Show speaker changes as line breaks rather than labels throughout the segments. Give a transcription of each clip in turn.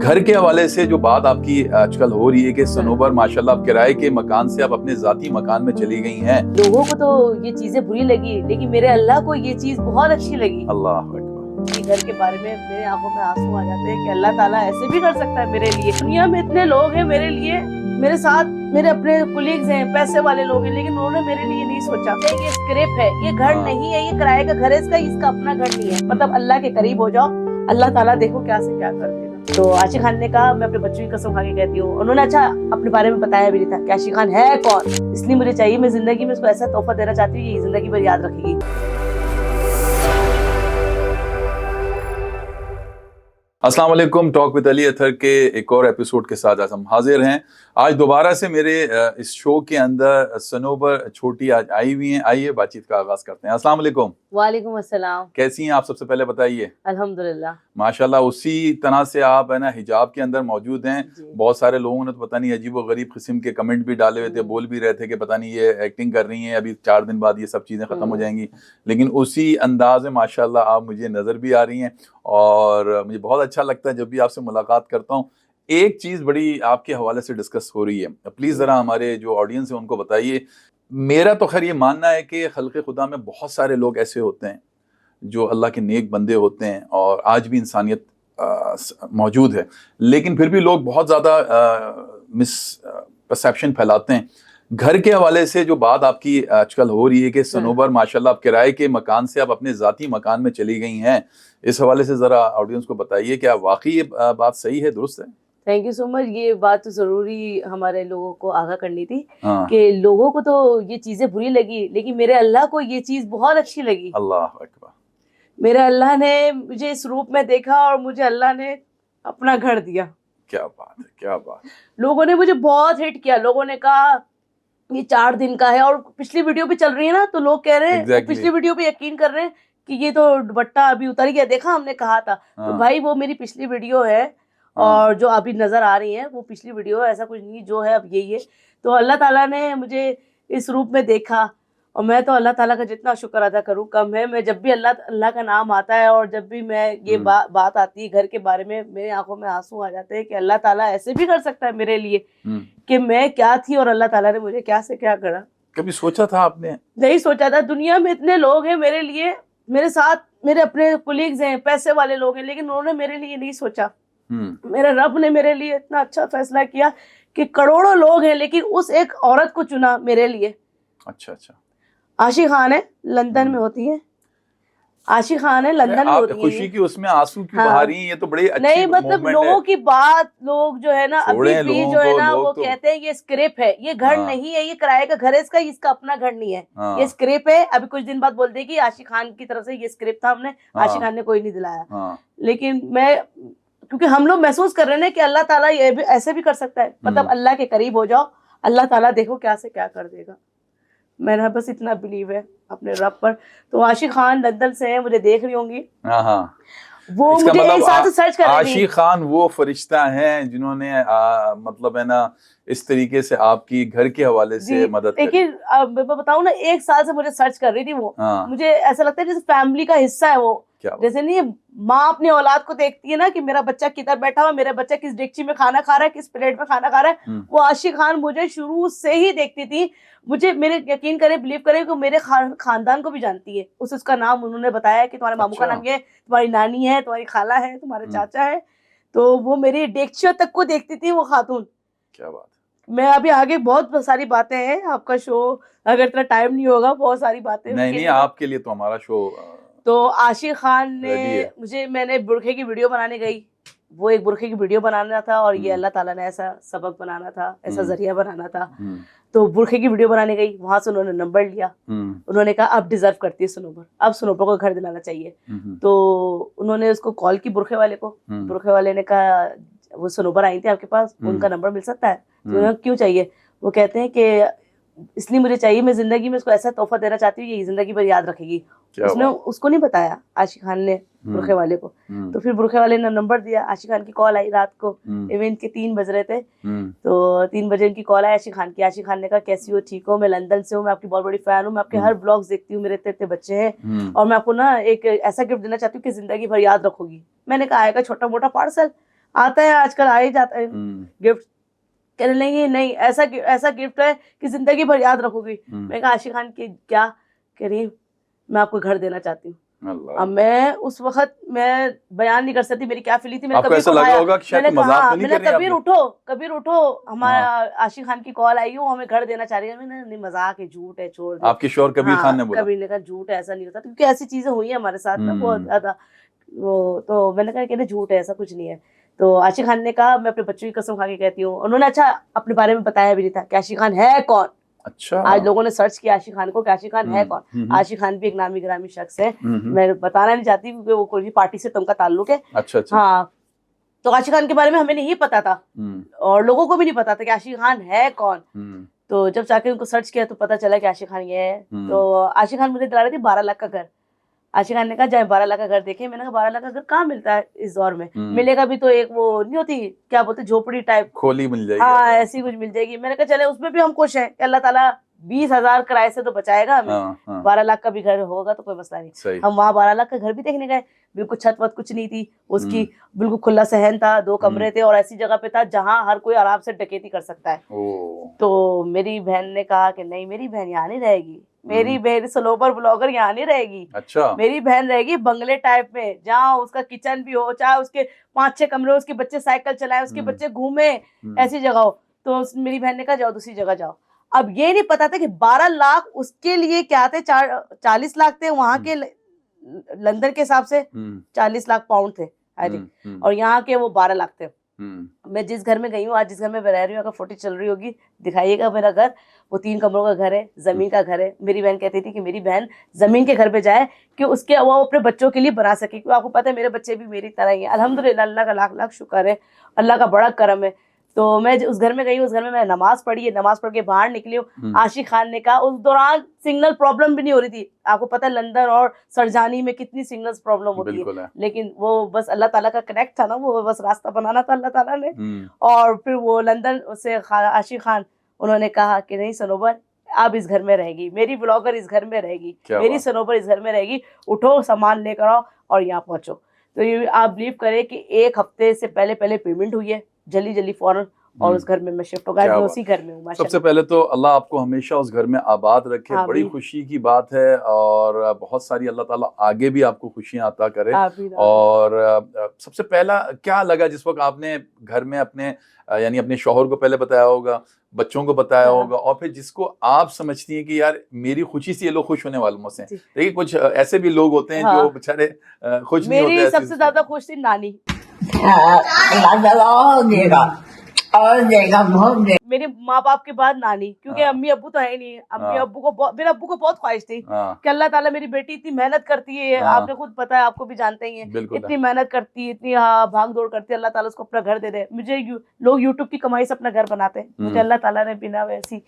گھر کے حوالے سے جو بات آپ کی آج کل ہو رہی ہے کہ صنوبر ماشاءاللہ آپ کرائے کے مکان سے آپ اپنے ذاتی مکان میں چلی گئی ہیں.
لوگوں کو تو یہ چیزیں بری لگی لیکن میرے اللہ کو یہ چیز بہت اچھی لگی.
اللہ اکبر.
گھر کے بارے میں میرے آنکھوں میں آنسو آ جاتے ہیں کہ اللہ تعالیٰ ایسے بھی کر سکتا ہے میرے لیے. دنیا میں اتنے لوگ ہیں میرے لیے, میرے ساتھ میرے اپنے کولیگز ہیں, پیسے والے لوگ ہیں, لیکن انہوں نے میرے لیے نہیں سوچا کہ یہ اسکریپ ہے, یہ گھر نہیں ہے, یہ کرائے کا گھر ہے, اس کا اپنا گھر نہیں ہے. مطلب اللہ کے قریب ہو جاؤ, اللہ تعالیٰ دیکھو کیا سے کیا کر دے گا. تو عاشق خان نے کہا, میں اپنے بچوں کی قسم کھا کے کہتی ہوں, انہوں نے اچھا اپنے بارے میں بتایا بھی نہیں تھا کہ عاشق خان ہے کون, اس لیے مجھے چاہیے, میں زندگی میں اس کو ایسا تحفہ دینا چاہتی ہوں یہ زندگی بھر یاد رکھے گی.
السلام علیکم. ٹاک وتھ علی اطہر کے ایک اور ایپیسوڈ کے ساتھ آج ہم حاضر ہیں. آج دوبارہ سے میرے اس شو کے اندر صنوبر چھوٹی آج آئی ہوئی ہیں. آئیے بات چیت کا آغاز کرتے ہیں. السلام علیکم.
وعلیکم السلام.
کیسی ہیں آپ, سب سے پہلے بتائیے.
الحمدللہ
ماشاءاللہ اسی طرح سے آپ ہے نا حجاب کے اندر موجود ہیں. بہت سارے لوگوں نے تو پتہ نہیں عجیب و غریب قسم کے کمنٹ بھی ڈالے ہوئے تھے, بول بھی رہے تھے کہ پتہ نہیں یہ ایکٹنگ کر رہی ہیں, ابھی 4 دن بعد یہ سب چیزیں ختم ہو جائیں گی. لیکن اسی انداز میں ماشاءاللہ آپ مجھے نظر بھی آ رہی ہیں اور مجھے بہت اچھا لگتا ہے جب بھی آپ سے ملاقات کرتا ہوں. ایک چیز بڑی آپ کے حوالے سے ڈسکس ہو رہی ہے, پلیز ذرا ہمارے جو آڈینس ہیں ان کو بتائیے. میرا تو خیر یہ ماننا ہے کہ خلق خدا میں بہت سارے لوگ ایسے ہوتے ہیں جو اللہ کے نیک بندے ہوتے ہیں اور آج بھی انسانیت موجود ہے, لیکن پھر بھی لوگ بہت زیادہ مس پرسیپشن پھیلاتے ہیں. گھر کے حوالے سے جو بات آپ کی آج کل ہو رہی ہے کہ صنوبر ماشاءاللہ آپ کرائے کے مکان سے آپ اپنے ذاتی مکان میں چلی گئی ہیں, اس حوالے سے ذرا آڈینس کو بتائیے کہ واقعی یہ بات صحیح ہے, درست ہے؟
تھینک یو سو مچ. یہ بات تو ضروری ہمارے لوگوں کو آگاہ کرنی تھی کہ لوگوں کو تو یہ چیزیں بری لگی لیکن میرے اللہ کو یہ چیز بہت اچھی لگی.
اللہ اکبر.
میرے اللہ نے مجھے اس روپ میں دیکھا اور مجھے اللہ نے اپنا گھر دیا.
کیا بات ہے, کیا بات.
لوگوں نے مجھے بہت ہٹ کیا, لوگوں نے کہا یہ 4 دن کا ہے, اور پچھلی ویڈیو بھی چل رہی ہے نا تو لوگ کہہ رہے ہیں پچھلی ویڈیو پہ یقین کر رہے ہیں کہ یہ تو دوپٹہ ابھی اتر گیا, دیکھا ہم نے کہا تھا. تو بھائی وہ میری پچھلی ویڈیو ہے اور جو ابھی نظر آ رہی ہیں وہ پچھلی ویڈیو ہے, ایسا کچھ نہیں جو ہے اب یہی ہے. تو اللہ تعالیٰ نے مجھے اس روپ میں دیکھا اور میں تو اللہ تعالیٰ کا جتنا شکر ادا کروں کم ہے. میں جب بھی اللہ کا نام آتا ہے اور جب بھی میں یہ بات آتی ہے گھر کے بارے میں, میرے آنکھوں میں آنسو آ جاتے ہیں کہ اللہ تعالیٰ ایسے بھی کر سکتا ہے میرے لیے کہ میں کیا تھی اور اللہ تعالیٰ نے مجھے کیا سے کیا کرا.
کبھی سوچا تھا آپ نے؟
نہیں سوچا تھا. دنیا میں اتنے لوگ ہیں میرے لیے, میرے ساتھ میرے اپنے کولیگز ہیں, پیسے والے لوگ ہیں, لیکن انہوں نے میرے لیے نہیں سوچا. میرے رب نے میرے لیے اتنا اچھا فیصلہ کیا کہ کروڑوں لوگ ہیں لیکن اس ایک عورت کو چنا میرے لیے.
اچھا اچھا.
عاشق خان ہے, لندن میں ہوتی ہے. عاشق خان ہے, لندن میں ہوتی ہے.
خوشی کی اس میں آنسو کیوں بہا رہی ہیں, یہ تو بڑی اچھی
نہیں مطلب لوگوں کی بات, لوگ جو ہے نا ابھی بھی جو ہے نا وہ کہتے ہیں یہ اسکریپ ہے, یہ گھر نہیں ہے, یہ کرائے کا گھر ہے, اس کا اپنا گھر نہیں ہے, یہ اسکریپ ہے. ابھی کچھ دن بعد بول دے گی عاشق خان کی طرف سے یہ اسکریپ تھا, ہم نے عاشق خان نے کوئی نہیں دلایا. لیکن میں کیونکہ ہم لوگ محسوس کر رہے ہیں کہ اللہ تعالیٰ یہ بھی ایسے بھی کر سکتا ہے. مطلب اللہ کے قریب ہو جاؤ, اللہ تعالیٰ دیکھو کیا سے کیا کر دے گا. میں نے بس اتنا بلیو ہے اپنے رب پر. تو عاشق خان لندن سے ہیں, مجھے دیکھ رہی ہوں گی. وہ مجھے ایک ساتھ سرچ کر رہی تھی.
عاشق خان وہ فرشتہ ہیں جنہوں نے مطلب ہے نا اس طریقے سے آپ کی گھر کے حوالے سے مدد کی.
لیکن میں بتاؤں نا, 1 سال سے مجھے سرچ کر رہی تھی وہ. مجھے ایسا لگتا ہے جیسے فیملی کا حصہ ہے وہ. جیسے نہیں ماں اپنی اولاد کو دیکھتی ہے نا کہ میرا بچہ کدھر بیٹھا ہوا, میرا بچہ کس ڈیکچی میں کھانا کھا رہا ہے, کس پلیٹ میں کھانا کھا رہا ہے. وہ عاشق خان مجھے شروع سے ہی دیکھتی تھی. مجھے میرے یقین کریں, بلیو کریں کہ میرے خاندان کو بھی جانتی ہے. اس کا نام انہوں نے بتایا کہ تمہارے ماموں کا نام یہ ہے, تمہاری نانی ہے, تمہاری خالہ ہے, تمہارے چاچا ہے. تو وہ میری ڈیکچیوں تک کو دیکھتی تھی وہ خاتون.
کیا بات.
میں ابھی آگے بہت ساری باتیں ہیں, آپ کا شو اگر اتنا ٹائم نہیں ہوگا بہت ساری باتیں.
نہیں آپ کے لیے تو ہمارا شو.
تو عاشق خان نے میں نے برقعے کی ویڈیو بنانے گئی, وہ ایک برقعے کی ویڈیو بنانا تھا اور یہ اللہ تعالیٰ نے ایسا سبق بنانا تھا, ایسا ذریعہ بنانا تھا. تو برقعے کی ویڈیو بنانے گئی, وہاں سے انہوں نے نمبر لیا. انہوں نے کہا اب ڈیزرو کرتی ہے صنوبر, اب صنوبر کو گھر دلانا چاہیے. تو انہوں نے اس کو کال کی برقعے والے کو. برقعے والے نے کہا وہ صنوبر آئی تھی آپ کے پاس, ان کا نمبر مل سکتا ہے؟ انہوں نے کیوں چاہیے؟ وہ کہتے ہیں کہ اس لیے مجھے چاہیے, میں زندگی میں اس کو ایسا تحفہ دینا چاہتی ہوں یہ زندگی بھر یاد رکھے گی. اس کو نہیں بتایا عاشق خان نے برقعے والے کو. تو پھر برقعے والے نے نمبر دیا, عاشق خان کی کال آئی رات کو, ایونٹ کے 3 بج رہے تھے. تو 3 بجے ان کی کال آئی عاشق خان کی. عاشق خان نے کہا کیسی ہو, ٹھیک ہو, میں لندن سے ہوں, میں آپ کی بہت بڑی فین ہوں, میں آپ کے ہر بلاگز دیکھتی ہوں, میرے اتنے بچے ہیں اور میں آپ کو نا ایک ایسا گفٹ دینا چاہتی ہوں کہ زندگی بھر یاد رکھو گی. میں نے کہا آئے گا چھوٹا موٹا پارسل, آتا ہے آج کل آ ہی جاتا ہے گفٹ. کہنے لگے نہیں ایسا گفٹ ہے کہ زندگی بھر یاد رکھو گی. میں کہا عاشق خان کی کیا؟ کہہ رہی میں آپ کو گھر دینا چاہتی ہوں. اب میں اس وقت میں بیان نہیں کر سکتی میری کیا فیلنگ تھی. میں نے کبیر اٹھو ہمارا عاشق خان کی کال آئی ہو ہمیں گھر دینا چاہ رہی ہے. میں نے مذاق ہے جھوٹ ہے چھوڑ دے.
آپ کے شوہر کبیر خان نے بولا؟
کبیر نے کہا جھوٹ ہے ایسا نہیں ہوتا کیونکہ ایسی چیزیں ہوئی ہیں ہمارے ساتھ نا بہت زیادہ. وہ تو میں نے کہا کہ جھوٹ ہے ایسا کچھ نہیں ہے. تو عاشق خان نے کہا میں اپنے بچوں کی قسم کھا کے کہتی ہوں. انہوں نے اچھا اپنے بارے میں بتایا بھی نہیں تھا کہ عاشق خان ہے کون.
اچھا
آج لوگوں نے سرچ کیا عاشق خان کو کہ عاشق خان ہے کون. عاشق خان بھی ایک نامی گرامی شخص ہے. میں بتانا نہیں چاہتی کیونکہ وہ کوئی پارٹی سے تو ان کا تعلق ہے.
اچھا
ہاں. تو عاشق خان کے بارے میں ہمیں نہیں پتا تھا اور لوگوں کو بھی نہیں پتا تھا کہ عاشق خان ہے کون. تو جب جا کے ان کو سرچ کیا تو پتا چلا کہ عاشق خان یہ ہے. تو عاشق خان مجھے دلا رہی تھی 12 لاکھ کا گھر. عاشق خان نے کہا جائیں 12 لاکھ کا گھر دیکھیں. میں نے کہا 12 لاکھ کا گھر کہاں ملتا ہے اس دور میں؟ ملے گا بھی تو ایک وہ نہیں ہوتی کیا بولتے جھوپڑی ٹائپ
کھولی مل جائے گی.
ہاں ایسی کچھ مل جائے گی. میں نے کہا چلے اس میں بھی ہم خوش ہیں کہ اللہ تعالیٰ 20,000 کرائے سے تو بچائے گا ہمیں. 12 لاکھ کا بھی گھر ہوگا تو کوئی مسئلہ نہیں. ہم وہاں 12 لاکھ کا گھر بھی دیکھنے گئے. بالکل چھت وت کچھ نہیں تھی اس کی. بالکل کھلا صحن تھا 2 کمرے تھے اور ایسی جگہ پہ تھا جہاں ہر کوئی آرام سے ڈکیتی کر سکتا ہے. تو میری بہن نے کہا کہ نہیں میری بہن یہاں نہیں رہے گی. میری بہن سنوبر بلاگر یہاں نہیں رہے گی.
اچھا
میری بہن رہے گی بنگلے ٹائپ میں جہاں اس کا کچن بھی ہو چاہے اس کے 5-6 کمرے اس کے بچے سائیکل چلائیں اس کے بچے گھومیں ایسی جگہ ہو. تو میری بہن نے کہا جاؤ دوسری جگہ جاؤ. اب یہ نہیں پتا تھا کہ 12 لاکھ اس کے لیے کیا تھے. 40 لاکھ تھے وہاں کے لندن کے حساب سے 40 لاکھ پاؤنڈ تھے اور یہاں کے وہ 12 لاکھ تھے. میں جس گھر میں گئی ہوں آج جس گھر میں رہ رہی ہوں اگر فوٹو چل رہی ہوگی دکھائیے گا میرا گھر. وہ 3 کمروں کا گھر ہے زمین کا گھر ہے. میری بہن کہتی تھی کہ میری بہن زمین کے گھر پہ جائے کہ اس کے وہ اپنے بچوں کے لیے بنا سکے کیونکہ آپ کو پتہ ہے میرے بچے بھی میری طرح ہی ہیں. الحمدللہ اللہ کا لاکھ لاکھ شکر ہے. اللہ کا بڑا کرم ہے. تو میں اس گھر میں گئی ہوں اس گھر میں نماز پڑھی ہے. نماز پڑھ کے باہر نکلی ہوں. عاشق خان نے کہا اس دوران سگنل پرابلم بھی نہیں ہو رہی تھی. آپ کو پتہ ہے لندن اور سرجانی میں کتنی سگنل پرابلم ہوتی ہے لیکن وہ بس اللہ تعالیٰ کا کنیکٹ تھا نا وہ بس راستہ بنانا تھا اللہ تعالیٰ نے. اور پھر وہ لندن سے عاشق خان انہوں نے کہا کہ نہیں سنوبر آپ اس گھر میں رہے گی. میری بلاگر اس گھر میں رہے گی. میری سنوبر اس گھر میں رہے گی. اٹھو سامان لے کر آؤ اور یہاں پہنچو. تو یہ آپ بلیو کریں کہ 1 ہفتے سے پہلے پیمنٹ ہوئی ہے جلدی فوراً اور اس گھر میں میں شفٹ ہو گیا. میں اسی گھر میں ہوں.
سب سے پہلے تو اللہ آپ کو ہمیشہ اس گھر میں آباد رکھے. بڑی خوشی کی بات ہے اور بہت ساری اللہ تعالیٰ آگے بھی آپ کو خوشیاں عطا کرے. اور سب سے پہلا کیا لگا جس وقت آپ نے گھر میں اپنے یعنی اپنے شوہر کو پہلے بتایا ہوگا بچوں کو بتایا ہوگا اور پھر جس کو آپ سمجھتی ہیں کہ یار میری خوشی سے یہ لوگ خوش ہونے والوں سے. دیکھیے کچھ ایسے بھی لوگ ہوتے ہیں جو بےچارے خوش نہیں ہوتے.
میری سب سے زیادہ خوش تھی نانی. میرے ماں باپ کے بعد نانی کیونکہ امی ابو تو ہے نہیں. امی ابو کو میرے ابو کو بہت خواہش تھی کہ اللہ تعالیٰ میری بیٹی اتنی محنت کرتی ہے. آپ نے خود پتا ہے آپ کو بھی جانتے ہی ہیں اتنی محنت کرتی ہے اتنی بھاگ دوڑ کرتی ہے. اللہ تعالیٰ اس کو اپنا گھر دے دے. مجھے لوگ یوٹیوب کی کمائی سے اپنا گھر بناتے ہیں. مجھے اللہ تعالیٰ نے بنا ویسی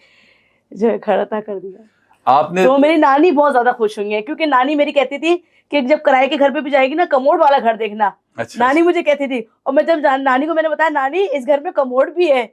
جو کھڑا تھا کر دیا.
آپ نے
تو میری نانی بہت زیادہ خوش ہوئی ہے کیونکہ نانی میری کہتی تھی کہ جب کرائے کے گھر پہ بھی جائے گی نا کموڈ والا گھر دیکھنا. نانی مجھے کہتی تھی اور میں جب نانی کو میں نے بتایا نانی اس گھر میں کموڈ بھی ہے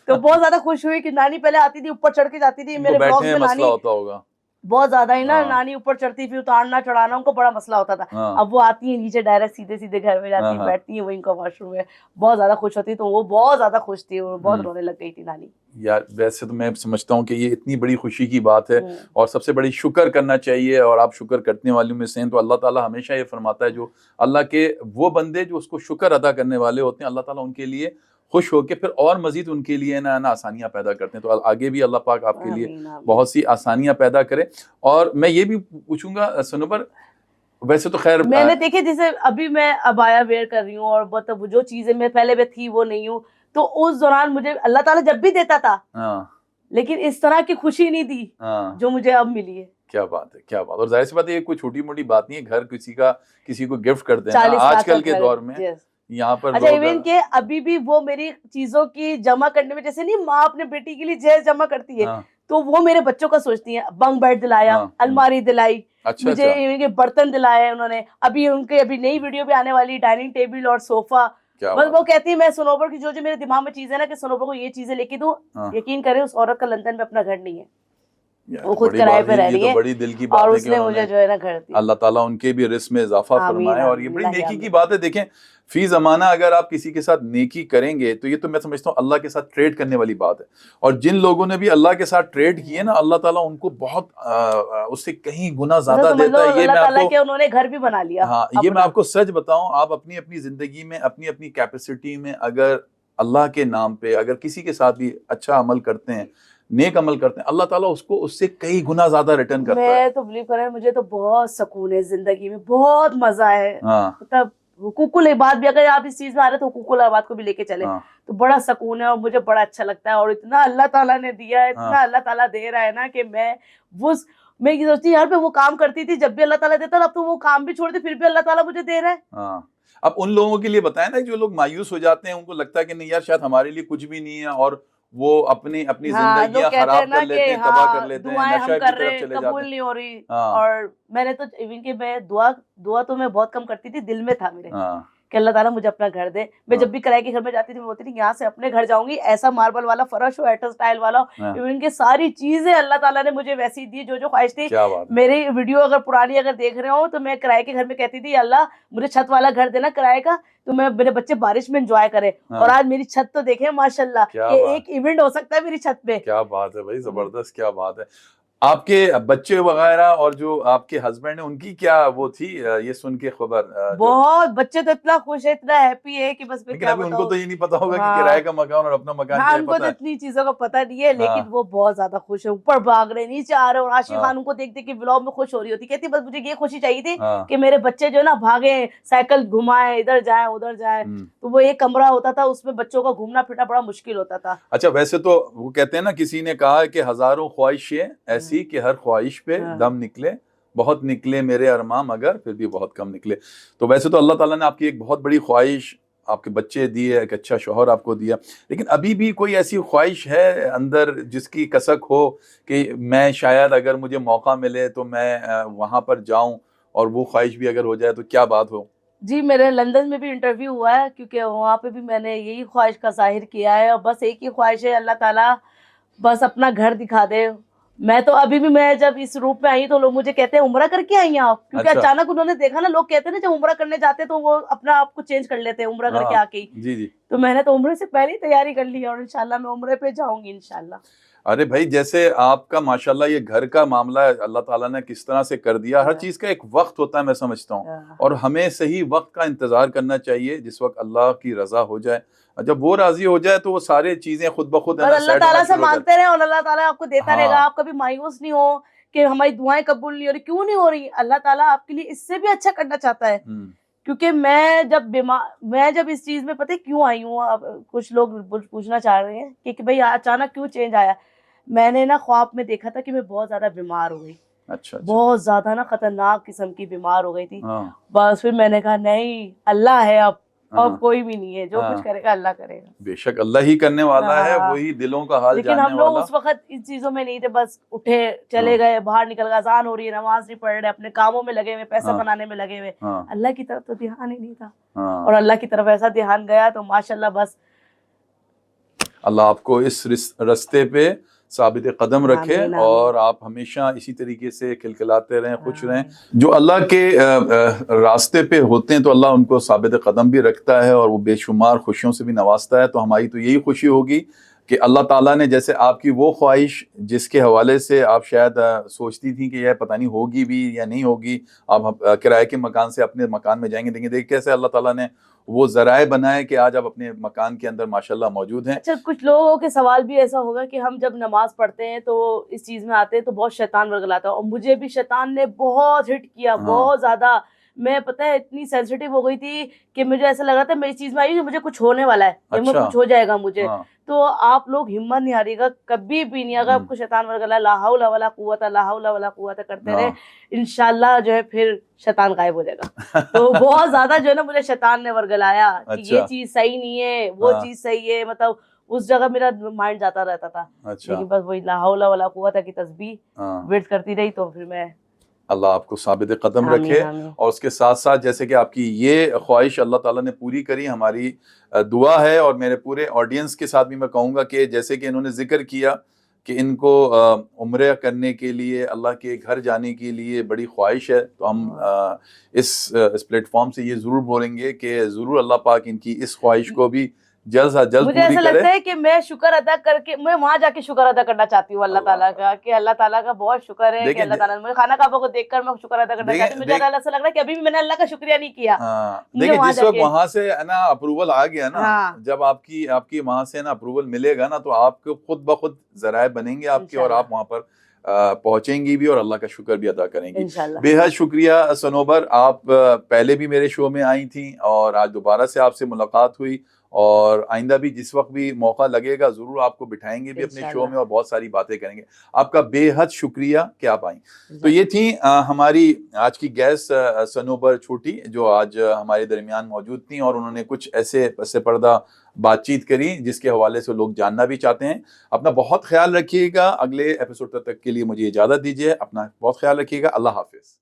تو بہت زیادہ خوش ہوئی کہ نانی پہلے آتی تھی اوپر چڑھ کے جاتی تھی میرے بلاگ میں. نانی بہت زیادہ ہی نا نانی اوپر چڑھتی پھر اتارنا چڑھانا ان کو بڑا مسئلہ ہوتا تھا. اب وہ آتی ہیں نیچے ڈائریکٹ سیدھے گھر میں جاتی ہیں بیٹھتی ہیں وہ ان کا واش روم ہے بہت زیادہ خوش ہوتی تو وہ بہت زیادہ خوش تھی اور بہت رونے لگ گئی تھی نانی.
یار ویسے تو میں سمجھتا ہوں کہ یہ اتنی بڑی خوشی کی بات ہے اور سب سے بڑی شکر کرنا چاہیے اور آپ شکر کرنے والوں میں سے ہیں. تو اللہ تعالیٰ ہمیشہ یہ فرماتا ہے جو اللہ کے وہ بندے جو اس کو شکر ادا کرنے والے ہوتے ہیں اللہ تعالیٰ ان کے لیے خوش ہو کے پھر اور مزید ان کے لیے نا آسانیاں پیدا کرتے ہیں. تو آگے بھی اللہ پاک آپ کے لیے بہت سی آسانیاں پیدا کرے. اور میں یہ بھی پوچھوں گا سنوبر ویسے تو خیر
میں نے دیکھے جیسے ابھی میں ابایا ویئر کر رہی ہوں اور مطلب جو چیزیں میں پہلے میں تھی وہ نہیں ہوں تو اس دوران مجھے اللہ تعالیٰ جب بھی دیتا تھا لیکن اس طرح کی خوشی نہیں دی جو مجھے اب ملی ہے.
کیا بات ہے کیا بات. اور ظاہر سی بات ہے یہ کوئی چھوٹی موٹی بات نہیں ہے. گھر کسی کو گفٹ کر دینا آج کل کے دور میں یہاں پر
اچھا ایون کہ ابھی بھی وہ میری چیزوں کی جمع کرنے میں جیسے نہیں ماں اپنے بیٹی کے لیے جہیز جمع کرتی ہے تو وہ میرے بچوں کا سوچتی ہیں. بنک بیڈ دلایا الماری دلائی مجھے برتن دلائے انہوں نے. ابھی ان کے ابھی نئی ویڈیو بھی آنے والی ڈائننگ ٹیبل اور صوفہ. بس وہ کہتی ہے میں سنوبر کی جو میرے دماغ میں چیز ہے نا کہ سنوبر کو یہ چیزیں لے کے دوں. یقین کریں اس عورت کا لندن میں اپنا گھر نہیں ہے. وہ خود کرائے پہ رہ رہی
ہے،
ہے،
بڑی دل کی بات
اور
ہے
اس
کہ
نے مجھے جو ہے نا گھر دیا.
اللہ تعالیٰ ان کے بھی رزق میں اضافہ فرمائے، اور یہ بڑی
آمین،
نیکی
آمین.
کی بات ہے. دیکھیں فی زمانہ اگر آپ کسی کے ساتھ نیکی کریں گے تو یہ تو میں سمجھتا ہوں اللہ کے ساتھ ٹریڈ کرنے والی بات ہے. اور جن لوگوں نے بھی اللہ کے ساتھ ٹریڈ کیے نا، اللہ تعالیٰ ان کو بہت اس سے کہیں گنا زیادہ دیتا ہے. یہ
اللہ
میں آپ
تعالیٰ
کو
کے انہوں نے گھر بھی بنا لیا.
ہاں یہ میں آپ کو سچ بتاؤں، آپ اپنی اپنی زندگی میں اپنی اپنی کیپیسٹی میں اگر اللہ کے نام پہ اگر کسی کے ساتھ بھی اچھا عمل کرتے ہیں، نیک عمل کرتے ہیں، اللہ تعالیٰ اس کو اس سے کئی گنا زیادہ ریٹرن کرتا ہے.
میں تو بلیو کر رہا ہوں، مجھے تو بہت سکون ہے زندگی میں، بہت مزہ ہے.
ہاں
مطلب حقوق العباد بھی اگر آپ اس چیز میں آ رہے تو حقوق العباد کو بھی لے کے چلے
ہاں
تو بڑا سکون ہے، اور مجھے بڑا اچھا لگتا ہے. اور اتنا اللہ تعالیٰ نے دیا ہے، اتنا اللہ تعالیٰ دے رہا ہے نا کہ میں یہ سوچتی یار میں وہ کام کرتی تھی جب بھی اللہ تعالیٰ دیتا، اب تو وہ کام بھی چھوڑ دے پھر بھی اللہ تعالیٰ مجھے دے رہا ہے.
ہاں. اب ان لوگوں کے لیے بتائیں نا جو لوگ مایوس ہو جاتے ہیں، ان کو لگتا ہے کہ نہیں یار شاید ہمارے لیے کچھ بھی نہیں ہے، اور وہ اپنی زندگیاں خراب کر لیتے ہیں، تباہ کر لیتے ہیں،
دعائیں ہم
نشہ
کر
کی
رہے
طرف
ہیں
چلے جاتے
قبول
ہیں.
نہیں ہو رہی.
ہاں
اور میں نے تو ایون کہ میں دعا تو میں بہت کم کرتی تھی، دل میں تھا میرے
ہاں
کہ اللہ تعالیٰ مجھے اپنا گھر دے. میں جب بھی کرائے کے گھر میں جاتی تھی میں بولتی تھی یہاں سے اپنے گھر جاؤں گی، ایسا ماربل والا فرش ہو، ایٹر سٹائل والا ہو. ایون کہ ساری چیزیں اللہ تعالیٰ نے مجھے ویسی دی جو خواہش تھی.
کیا بات ہے.
میری ویڈیو اگر پرانی اگر دیکھ رہے ہو تو میں کرائے کے گھر میں کہتی تھی اللہ مجھے چھت والا گھر دینا کرائے کا، تو میرے بچے بارش میں انجوائے کرے. اور آج میری چھت تو دیکھیں ماشاء اللہ کہ ایک ایونٹ ہو سکتا ہے میری چھت پہ.
کیا بات ہے بھائی، زبردست، کیا بات ہے. آپ کے بچے وغیرہ اور جو آپ کے ہسبینڈ ہیں ان کی کیا وہ تھی یہ سن کے خبر؟
بہت بچے تو اتنا خوش ہے، اتنا ہیپی ہے کہ بس میں
لیکن
کیا
ابھی ان کو
بتاؤں.
تو یہ نہیں پتا ہوگا کہ کرائے کا مکان اور اپنا مکان
ہاں
کیا ہے،
ان کو تو
پتہ ہے.
اتنی چیزوں کا پتہ نہیں ہے، لیکن وہ بہت زیادہ خوش ہے، اوپر بھاگ رہے نیچے آ رہے. اور عاشق خان ان کو دیکھ دیکھ کے ولاگ میں خوش ہو رہی ہوتی، کہتی بس مجھے یہ خوشی چاہیے تھی کہ میرے بچے جو ہے نا بھاگیں، سائیکل گھمائیں، ادھر جائیں ادھر جائیں. تو وہ ایک کمرہ ہوتا تھا، اس میں بچوں کا گھومنا پھرنا بڑا مشکل ہوتا تھا.
اچھا ویسے تو وہ کہتے ہیں نا، کسی نے کہا کہ ہزاروں خواہشیں ایسی کہ ہر خواہش پہ دم نکلے، بہت نکلے میرے ارماں مگر پھر بھی بہت کم نکلے. تو ویسے تو اللہ تعالیٰ نے آپ کی ایک بہت بڑی خواہش، آپ کے بچے دیے، ایک اچھا شوہر آپ کو دیا، لیکن ابھی بھی کوئی ایسی خواہش ہے اندر جس کی کسک ہو کہ میں شاید اگر مجھے موقع ملے تو میں وہاں پر جاؤں، اور وہ خواہش بھی اگر ہو جائے تو کیا بات ہو؟
جی میرے لندن میں بھی انٹرویو ہوا ہے، کیونکہ وہاں پہ بھی میں نے یہی خواہش کا ظاہر کیا ہے. اور بس ایک ہی خواہش ہے، اللہ تعالیٰ بس اپنا گھر دکھا دے. میں تو ابھی بھی میں جب اس روپ میں آئی تو لوگ مجھے کہتے ہیں عمرہ کر کے آئی ہیں آپ، کیونکہ اچانک انہوں نے دیکھا نا، لوگ کہتے ہیں نا جب عمرہ کرنے جاتے تو وہ اپنا آپ کو چینج کر لیتے ہیں عمرہ کر کے آ کے.
جی
تو میں نے تو عمرے سے پہلے ہی تیاری کر لی ہے، اور انشاءاللہ میں عمرے پہ جاؤں گی انشاءاللہ.
ارے بھائی جیسے آپ کا ماشاءاللہ یہ گھر کا معاملہ ہے، اللہ تعالیٰ نے کس طرح سے کر دیا. ہر چیز کا ایک وقت ہوتا ہے میں سمجھتا ہوں، اور ہمیں صحیح وقت کا انتظار کرنا چاہیے جس وقت اللہ کی رضا ہو جائے. جب وہ راضی ہو جائے تو وہ سارے چیزیں خود بخود
اللہ تعالیٰ سے مانگتے رہے اور اللہ تعالیٰ آپ کو دیتا رہے گا. آپ کبھی مایوس نہیں ہو کہ ہماری دعائیں قبول نہیں ہو رہی. کیوں نہیں ہو رہی؟ اللہ تعالیٰ آپ کے لیے اس سے بھی اچھا کرنا چاہتا ہے. کیونکہ میں جب اس چیز میں پتہ کیوں آئی ہوں، کچھ لوگ پوچھنا چاہ رہے ہیں کہ بھئی اچانک کیوں چینج آیا. میں نے نا خواب میں دیکھا تھا کہ میں بہت زیادہ بیمار ہو گئی. اچھا بہت زیادہ نا خطرناک قسم کی بیمار ہو گئی تھی. بس پھر میں نے کہا نہیں اللہ ہے اب کوئی بھی نہیں ہے، جو کچھ کرے گا اللہ کرے گا.
بے شک اللہ ہی کرنے والا ہے، وہی دلوں کا حال جاننے والا.
لیکن ہم لوگ اس وقت ان چیزوں میں نہیں تھے، بس اٹھے چلے گئے، باہر نکل گئے، اذان ہو رہی ہے، نماز نہیں پڑھ رہے، اپنے کاموں میں لگے ہوئے، پیسہ بنانے میں لگے ہوئے. اللہ کی طرف تو دھیان ہی نہیں تھا. اور اللہ کی طرف ایسا دھیان گیا تو ماشاءاللہ بس
اللہ آپ کو اس رستے پہ ثابت قدم رکھے، اور آپ ہمیشہ اسی طریقے سے کھلکھلاتے رہیں، خوش رہیں. جو اللہ کے راستے پہ ہوتے ہیں تو اللہ ان کو ثابت قدم بھی رکھتا ہے، اور وہ بے شمار خوشیوں سے بھی نوازتا ہے. تو ہماری تو یہی خوشی ہوگی کہ اللہ تعالیٰ نے جیسے آپ کی وہ خواہش جس کے حوالے سے آپ شاید سوچتی تھی کہ یہ پتہ نہیں ہوگی بھی یا نہیں ہوگی، آپ کرائے کے مکان سے اپنے مکان میں جائیں گے، لیکن دیکھ کیسے اللہ تعالیٰ نے وہ ذرائع بنائے کہ آج آپ اپنے مکان کے اندر ماشاءاللہ موجود ہیں.
اچھا کچھ لوگوں کے سوال بھی ایسا ہوگا کہ ہم جب نماز پڑھتے ہیں تو اس چیز میں آتے ہیں تو بہت شیطان ورگلاتا ہے، اور مجھے بھی شیطان نے بہت ہٹ کیا، بہت زیادہ. میں پتہ ہے اتنی سینسیٹیو ہو گئی تھی کہ مجھے ایسا لگ رہا تھا میں اس چیز میں آئی کہ مجھے کچھ ہونے والا ہے، کچھ ہو جائے گا مجھے. تو آپ لوگ ہمت نہیں ہاریے گا کبھی بھی نہیں. اگر آپ کو شیطان ورگلا لا حول ولا قوت لا حول ولا قوت کرتے رہے، انشاءاللہ جو ہے پھر شیطان غائب ہو جائے گا. تو بہت زیادہ جو ہے نا مجھے شیطان نے ورگلایا کہ یہ چیز صحیح نہیں ہے، وہ چیز صحیح ہے. مطلب اس جگہ میرا مائنڈ جاتا رہتا تھا. لیکن بس وہی لا حول ولا قوت کی تسبیح ورد کرتی رہی تو پھر میں.
اللہ آپ کو ثابت قدم رکھے، اور اس کے ساتھ ساتھ جیسے کہ آپ کی یہ خواہش اللہ تعالیٰ نے پوری کری، ہماری دعا ہے. اور میرے پورے آڈینس کے ساتھ بھی میں کہوں گا کہ جیسے کہ انہوں نے ذکر کیا کہ ان کو عمرہ کرنے کے لیے اللہ کے گھر جانے کے لیے بڑی خواہش ہے، تو ہم اس پلیٹ فارم سے یہ ضرور بولیں گے کہ ضرور اللہ پاک ان کی اس خواہش کو بھی جلد سے جلد
مجھے
پوری
ایسا
کرے۔
لگتا ہے کہ میں شکر ادا کر کے میں وہاں جا کے شکر ادا کرنا چاہتی ہوں اللہ تعالیٰ کا، کہ اللہ تعالیٰ کا بہت شکر ہے کہ اللہ تعالیٰ نے مجھے خانہ کعبہ کو دیکھ کر میں شکر ادا کرنا چاہتی ہوں۔ مجھے اللہ سے لگ رہا ہے کہ ابھی بھی میں نے اللہ کا شکریہ نہیں کیا۔
دیکھیں جس وقت وہاں سے نا اپروول آ گیا نا، جب آپ کی وہاں سے نا اپروول ملے گا نا، تو آپ کو خود بخود ذرائع بنیں گے آپ کے، اور آپ وہاں پر پہنچیں گی بھی اور اللہ کا شکر بھی ادا کریں گی۔ بے حد شکریہ صنوبر، آپ پہلے بھی میرے شو میں آئی تھیں اور آج دوبارہ سے آپ سے ملاقات ہوئی، اور آئندہ بھی جس وقت بھی موقع لگے گا ضرور آپ کو بٹھائیں گے بھی اپنے شو میں اور بہت ساری باتیں کریں گے۔ آپ کا بے حد شکریہ کہ آپ آئیں۔ تو یہ تھیں ہماری آج کی گیسٹ صنوبر چھوٹی، جو آج ہمارے درمیان موجود تھیں، اور انہوں نے کچھ ایسے پس پردہ بات چیت کری جس کے حوالے سے لوگ جاننا بھی چاہتے ہیں۔ اپنا بہت خیال رکھیے گا، اگلے ایپیسوڈ تک کے لیے مجھے اجازت دیجیے، اپنا بہت خیال رکھیے گا، اللہ حافظ۔